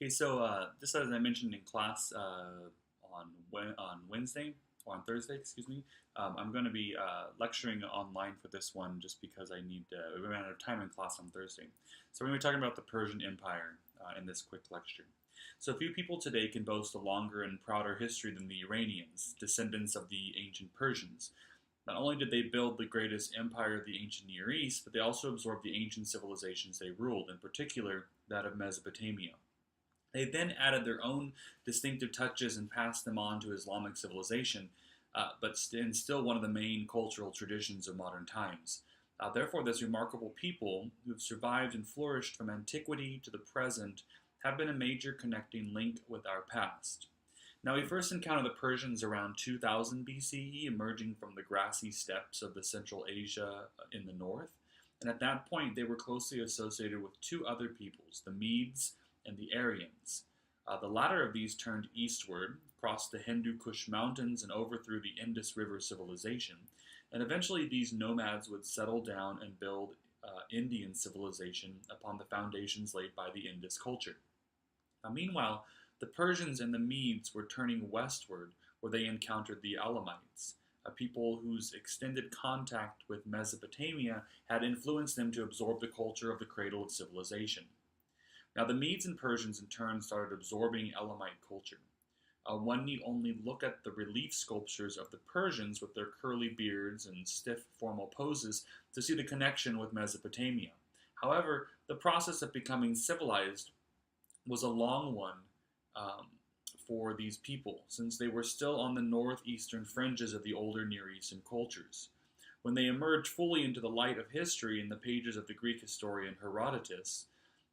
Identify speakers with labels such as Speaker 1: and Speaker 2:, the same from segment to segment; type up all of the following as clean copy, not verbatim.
Speaker 1: Okay, so just as I mentioned in class on Wednesday or on Thursday, excuse me, I'm going to be lecturing online for this one just because we ran out of time in class on Thursday. So we're going to be talking about the Persian Empire in this quick lecture. So few people today can boast a longer and prouder history than the Iranians, descendants of the ancient Persians. Not only did they build the greatest empire of the ancient Near East, but they also absorbed the ancient civilizations they ruled, in particular that of Mesopotamia. They then added their own distinctive touches and passed them on to Islamic civilization, but still one of the main cultural traditions of modern times. Therefore, this remarkable people who have survived and flourished from antiquity to the present have been a major connecting link with our past. Now, we first encounter the Persians around 2000 BCE, emerging from the grassy steppes of the Central Asia in the north. And at that point, they were closely associated with two other peoples, the Medes and the Aryans. The latter of these turned eastward, crossed the Hindu Kush Mountains, and overthrew the Indus River civilization. And eventually, these nomads would settle down and build Indian civilization upon the foundations laid by the Indus culture. Now, meanwhile, the Persians and the Medes were turning westward, where they encountered the Elamites, a people whose extended contact with Mesopotamia had influenced them to absorb the culture of the cradle of civilization. Now, the Medes and Persians in turn started absorbing Elamite culture. One need only look at the relief sculptures of the Persians with their curly beards and stiff formal poses to see the connection with Mesopotamia. However, the process of becoming civilized was a long one um, for these people, since they were still on the northeastern fringes of the older Near Eastern cultures. When they emerged fully into the light of history in the pages of the Greek historian Herodotus,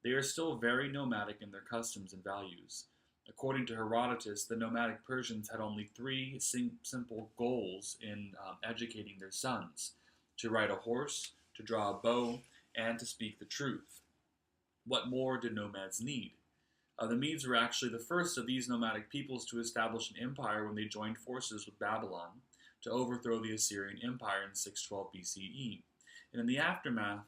Speaker 1: they are still very nomadic in their customs and values. According to Herodotus, the nomadic Persians had only three simple goals in educating their sons: to ride a horse, to draw a bow, and to speak the truth. What more did nomads need? The Medes were actually the first of these nomadic peoples to establish an empire when they joined forces with Babylon to overthrow the Assyrian Empire in 612 BCE. And in the aftermath,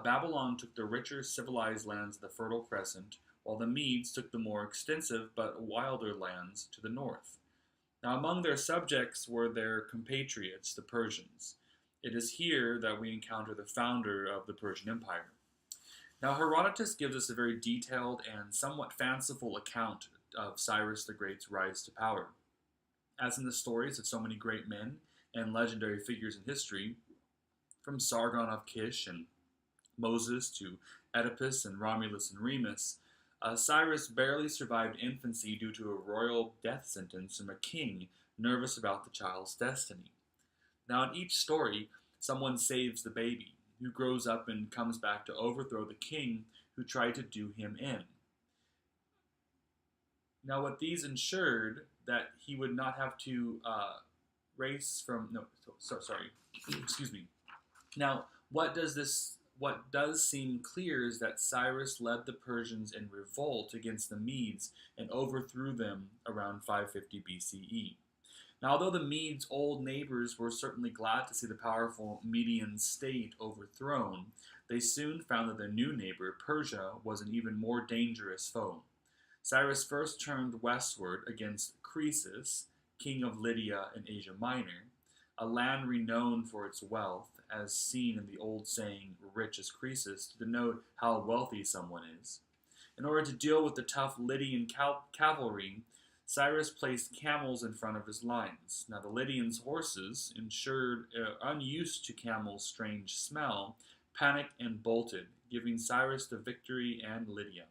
Speaker 1: Babylon took the richer civilized lands of the Fertile Crescent, while the Medes took the more extensive but wilder lands to the north. Now, among their subjects were their compatriots, the Persians. It is here that we encounter the founder of the Persian Empire. Now, Herodotus gives us a very detailed and somewhat fanciful account of Cyrus the Great's rise to power. As in the stories of so many great men and legendary figures in history, from Sargon of Kish and Moses to Oedipus and Romulus and Remus, Cyrus barely survived infancy due to a royal death sentence from a king nervous about the child's destiny. Now, in each story, someone saves the baby, who grows up and comes back to overthrow the king who tried to do him in. Now, what these ensured that he would not have to race from no, sorry, excuse me. Now, what does seem clear is that Cyrus led the Persians in revolt against the Medes and overthrew them around 550 BCE. Now, although the Medes' old neighbors were certainly glad to see the powerful Median state overthrown, they soon found that their new neighbor, Persia, was an even more dangerous foe. Cyrus first turned westward against Croesus, king of Lydia and Asia Minor, a land renowned for its wealth, as seen in the old saying, rich as Croesus, to denote how wealthy someone is. In order to deal with the tough Lydian cavalry, Cyrus placed camels in front of his lines. Now, the Lydians' horses, unused to camels' strange smell, panicked and bolted, giving Cyrus the victory and Lydia.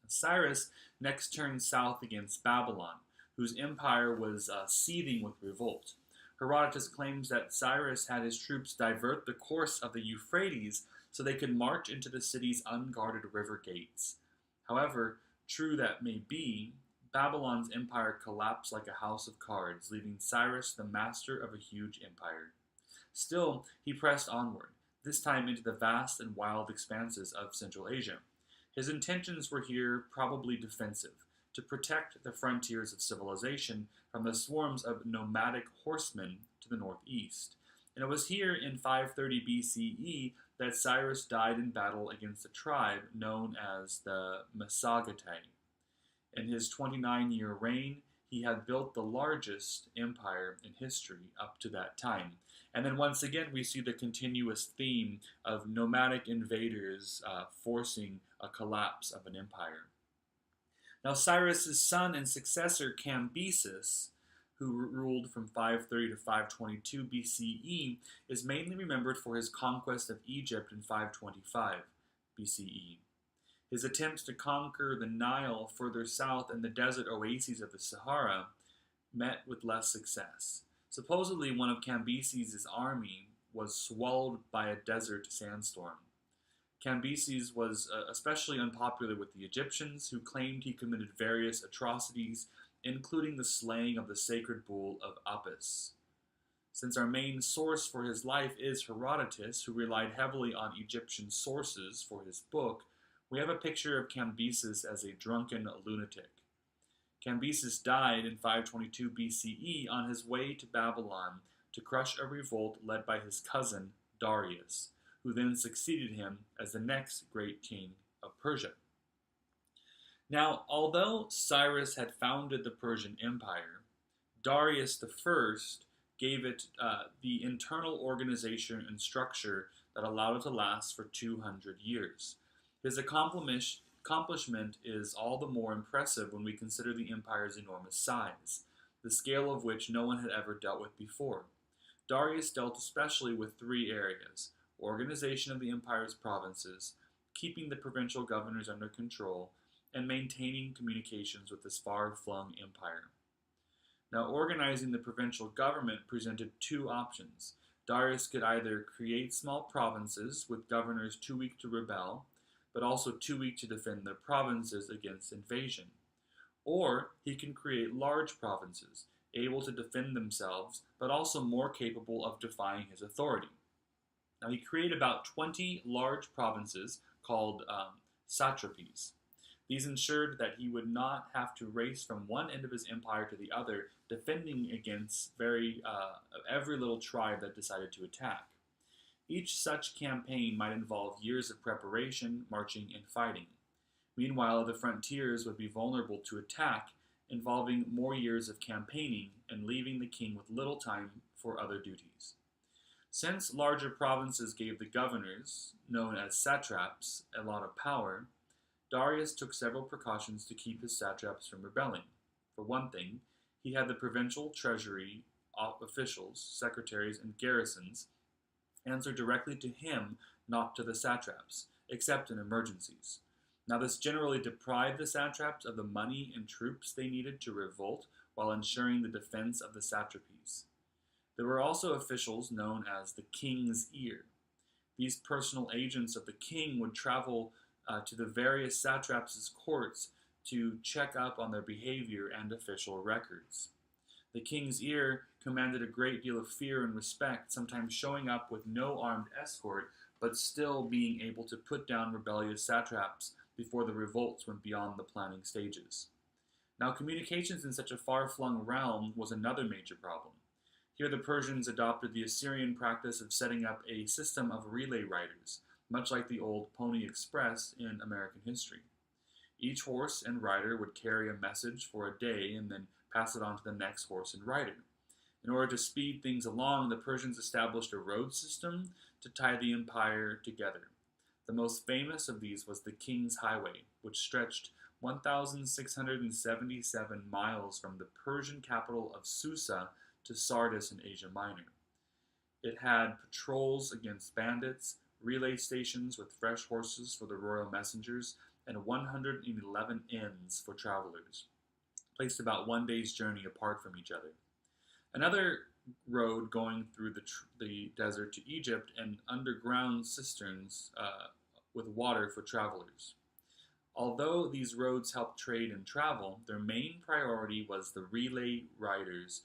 Speaker 1: Cyrus next turned south against Babylon, whose empire was seething with revolt. Herodotus claims that Cyrus had his troops divert the course of the Euphrates so they could march into the city's unguarded river gates. However, true that may be, Babylon's empire collapsed like a house of cards, leaving Cyrus the master of a huge empire. Still, he pressed onward, this time into the vast and wild expanses of Central Asia. His intentions were here probably defensive, to protect the frontiers of civilization from the swarms of nomadic horsemen to the northeast. And it was here in 530 BCE that Cyrus died in battle against a tribe known as the Massagetæ. In his 29-year reign, he had built the largest empire in history up to that time. And then once again, we see the continuous theme of nomadic invaders forcing a collapse of an empire. Now, Cyrus's son and successor Cambyses, who ruled from 530 to 522 BCE, is mainly remembered for his conquest of Egypt in 525 BCE. His attempts to conquer the Nile further south and the desert oases of the Sahara met with less success. Supposedly, one of Cambyses' army was swallowed by a desert sandstorm. Cambyses was especially unpopular with the Egyptians, who claimed he committed various atrocities, including the slaying of the sacred bull of Apis. Since our main source for his life is Herodotus, who relied heavily on Egyptian sources for his book, we have a picture of Cambyses as a drunken lunatic. Cambyses died in 522 BCE on his way to Babylon to crush a revolt led by his cousin Darius, who then succeeded him as the next great king of Persia. Now, although Cyrus had founded the Persian Empire, Darius I gave it the internal organization and structure that allowed it to last for 200 years. His accomplishment is all the more impressive when we consider the empire's enormous size, the scale of which no one had ever dealt with before. Darius dealt especially with three areas: organization of the empire's provinces, keeping the provincial governors under control, and maintaining communications with this far-flung empire. Now, organizing the provincial government presented two options. Darius could either create small provinces with governors too weak to rebel, but also too weak to defend their provinces against invasion. Or he can create large provinces, able to defend themselves, but also more capable of defying his authority. Now, he created about 20 large provinces called satrapies. These ensured that he would not have to race from one end of his empire to the other, defending against every little tribe that decided to attack. Each such campaign might involve years of preparation, marching, and fighting. Meanwhile, the frontiers would be vulnerable to attack, involving more years of campaigning and leaving the king with little time for other duties. Since larger provinces gave the governors, known as satraps, a lot of power, Darius took several precautions to keep his satraps from rebelling. For one thing, he had the provincial treasury officials, secretaries, and garrisons answer directly to him, not to the satraps, except in emergencies. Now, this generally deprived the satraps of the money and troops they needed to revolt while ensuring the defense of the satrapies. There were also officials known as the king's ear. These personal agents of the king would travel to the various satraps' courts to check up on their behavior and official records. The king's ear commanded a great deal of fear and respect, sometimes showing up with no armed escort, but still being able to put down rebellious satraps before the revolts went beyond the planning stages. Now, communications in such a far-flung realm was another major problem. Here the Persians adopted the Assyrian practice of setting up a system of relay riders, much like the old Pony Express in American history. Each horse and rider would carry a message for a day and then pass it on to the next horse and rider. In order to speed things along, the Persians established a road system to tie the empire together. The most famous of these was the King's Highway, which stretched 1,677 miles from the Persian capital of Susa to Sardis in Asia Minor. It had patrols against bandits, relay stations with fresh horses for the royal messengers, and 111 inns for travelers, placed about one day's journey apart from each other. Another road going through the desert to Egypt, and underground cisterns with water for travelers. Although these roads helped trade and travel, their main priority was the relay riders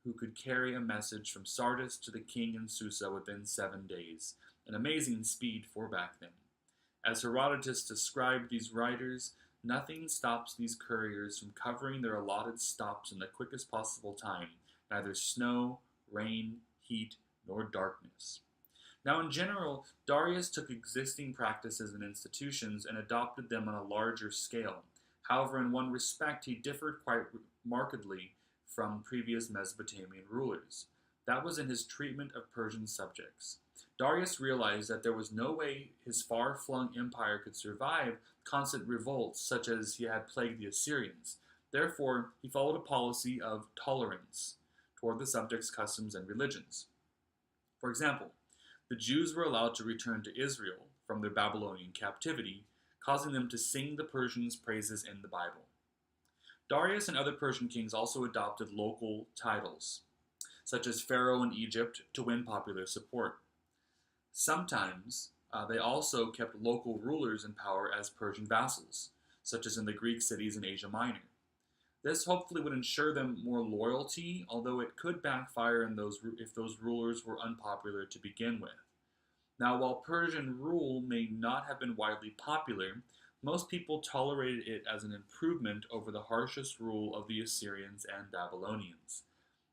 Speaker 1: who could carry a message from Sardis to the king in Susa within 7 days, an amazing speed for back then. As Herodotus described these riders, nothing stops these couriers from covering their allotted stops in the quickest possible time, neither snow, rain, heat, nor darkness. Now, in general, Darius took existing practices and institutions and adopted them on a larger scale, However, in one respect, he differed quite markedly from previous Mesopotamian rulers. That was in his treatment of Persian subjects. Darius realized that there was no way his far-flung empire could survive constant revolts such as he had plagued the Assyrians. Therefore, he followed a policy of tolerance toward the subjects' customs and religions. For example, the Jews were allowed to return to Israel from their Babylonian captivity, causing them to sing the Persians' praises in the Bible. Darius and other Persian kings also adopted local titles, such as Pharaoh in Egypt, to win popular support. Sometimes they also kept local rulers in power as Persian vassals, such as in the Greek cities in Asia Minor. This hopefully would ensure them more loyalty, although it could backfire if those rulers were unpopular to begin with. Now, while Persian rule may not have been widely popular, most people tolerated it as an improvement over the harshest rule of the Assyrians and Babylonians.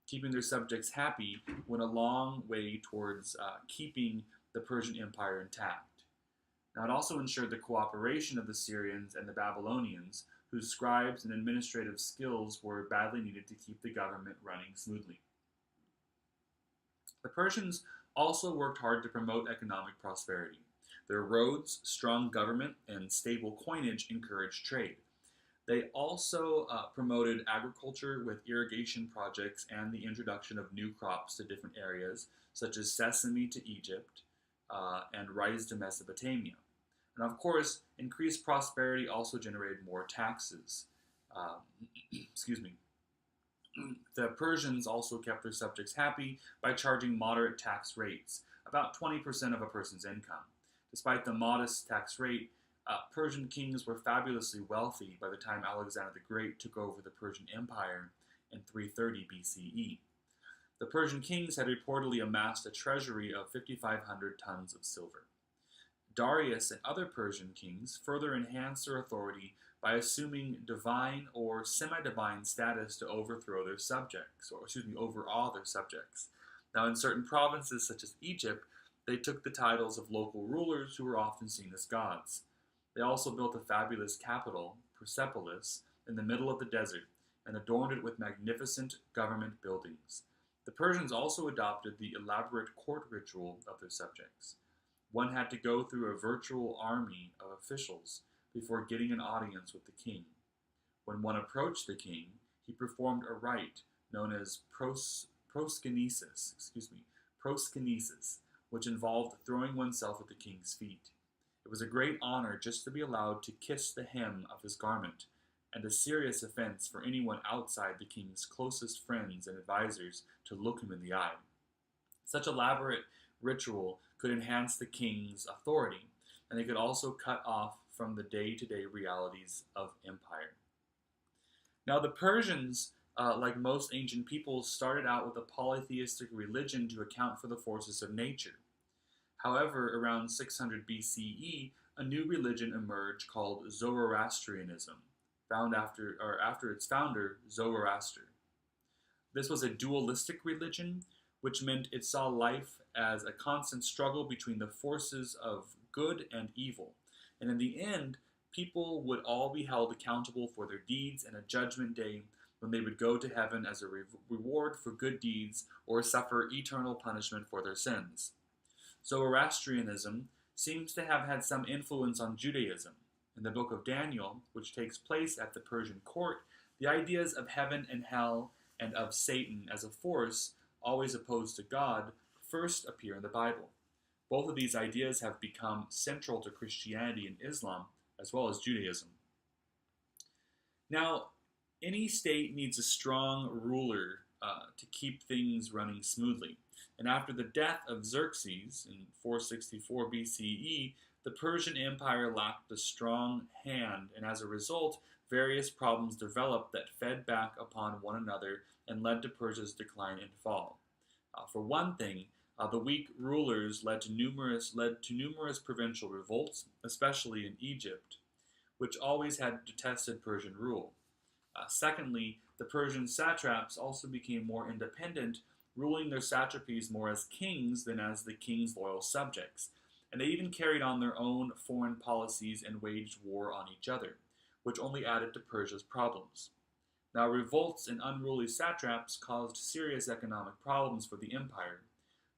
Speaker 1: Keeping their subjects happy went a long way towards keeping the Persian Empire intact. Now, it also ensured the cooperation of the Syrians and the Babylonians, whose scribes and administrative skills were badly needed to keep the government running smoothly. The Persians also worked hard to promote economic prosperity. Their roads, strong government, and stable coinage encouraged trade. They also promoted agriculture with irrigation projects and the introduction of new crops to different areas, such as sesame to Egypt and rice to Mesopotamia. And of course, increased prosperity also generated more taxes. Excuse me. The Persians also kept their subjects happy by charging moderate tax rates, about 20% of a person's income. Despite the modest tax rate, Persian kings were fabulously wealthy by the time Alexander the Great took over the Persian Empire in 330 BCE. The Persian kings had reportedly amassed a treasury of 5,500 tons of silver. Darius and other Persian kings further enhanced their authority by assuming divine or semi-divine status to overawe their subjects. Now, in certain provinces such as Egypt, they took the titles of local rulers who were often seen as gods. They also built a fabulous capital, Persepolis, in the middle of the desert, and adorned it with magnificent government buildings. The Persians also adopted the elaborate court ritual of their subjects. One had to go through a virtual army of officials before getting an audience with the king. When one approached the king, he performed a rite known as proskynesis, which involved throwing oneself at the king's feet. It was a great honor just to be allowed to kiss the hem of his garment, and a serious offense for anyone outside the king's closest friends and advisors to look him in the eye. Such elaborate ritual could enhance the king's authority, and they could also cut off from the day-to-day realities of empire. Now, the Persians, like most ancient peoples, started out with a polytheistic religion to account for the forces of nature. However, around 600 BCE, a new religion emerged called Zoroastrianism, found after its founder, Zoroaster. This was a dualistic religion, which meant it saw life as a constant struggle between the forces of good and evil. And in the end, people would all be held accountable for their deeds in a judgment day when they would go to heaven as a reward for good deeds or suffer eternal punishment for their sins. Zoroastrianism seems to have had some influence on Judaism. In the book of Daniel, which takes place at the Persian court, the ideas of heaven and hell and of Satan as a force, always opposed to God, first appear in the Bible. Both of these ideas have become central to Christianity and Islam, as well as Judaism. Now, any state needs a strong ruler to keep things running smoothly. And after the death of Xerxes in 464 BCE, the Persian Empire lacked a strong hand, and as a result, various problems developed that fed back upon one another and led to Persia's decline and fall. For one thing, the weak rulers led to numerous provincial revolts, especially in Egypt, which always had detested Persian rule. Secondly, the Persian satraps also became more independent, ruling their satrapies more as kings than as the king's loyal subjects. And they even carried on their own foreign policies and waged war on each other. which only added to Persia's problems. Now, revolts and unruly satraps caused serious economic problems for the empire.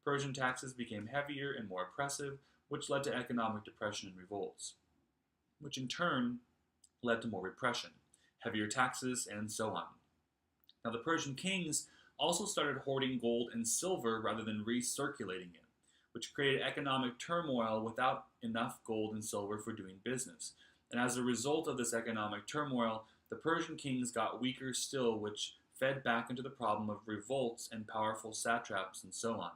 Speaker 1: Persian taxes became heavier and more oppressive, which led to economic depression and revolts, which in turn led to more repression, heavier taxes, and so on. Now, the Persian kings also started hoarding gold and silver rather than recirculating it, which created economic turmoil without enough gold and silver for doing business. And as a result of this economic turmoil, the Persian kings got weaker still, which fed back into the problem of revolts and powerful satraps and so on.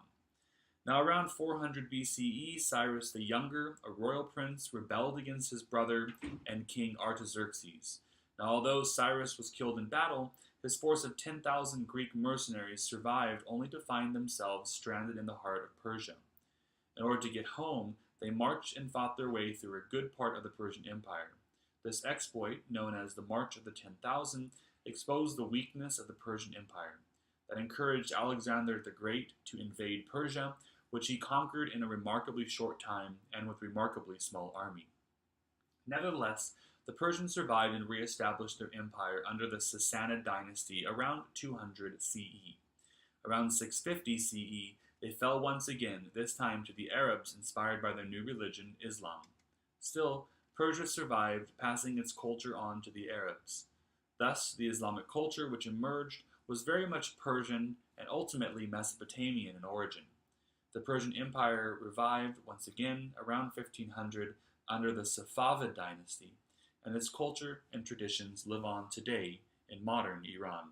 Speaker 1: Now, around 400 BCE, Cyrus the Younger, a royal prince, rebelled against his brother and king Artaxerxes. Now, although Cyrus was killed in battle, his force of 10,000 Greek mercenaries survived only to find themselves stranded in the heart of Persia. In order to get home, they marched and fought their way through a good part of the Persian Empire. This exploit, known as the March of the 10,000, exposed the weakness of the Persian Empire. That encouraged Alexander the Great to invade Persia, which he conquered in a remarkably short time and with remarkably small army. Nevertheless, the Persians survived and re-established their empire under the Sassanid dynasty around 200 CE. Around 650 CE, they fell once again, this time to the Arabs inspired by their new religion, Islam. Still, Persia survived, passing its culture on to the Arabs. Thus, the Islamic culture which emerged was very much Persian and ultimately Mesopotamian in origin. The Persian Empire revived once again around 1500 under the Safavid dynasty, and its culture and traditions live on today in modern Iran.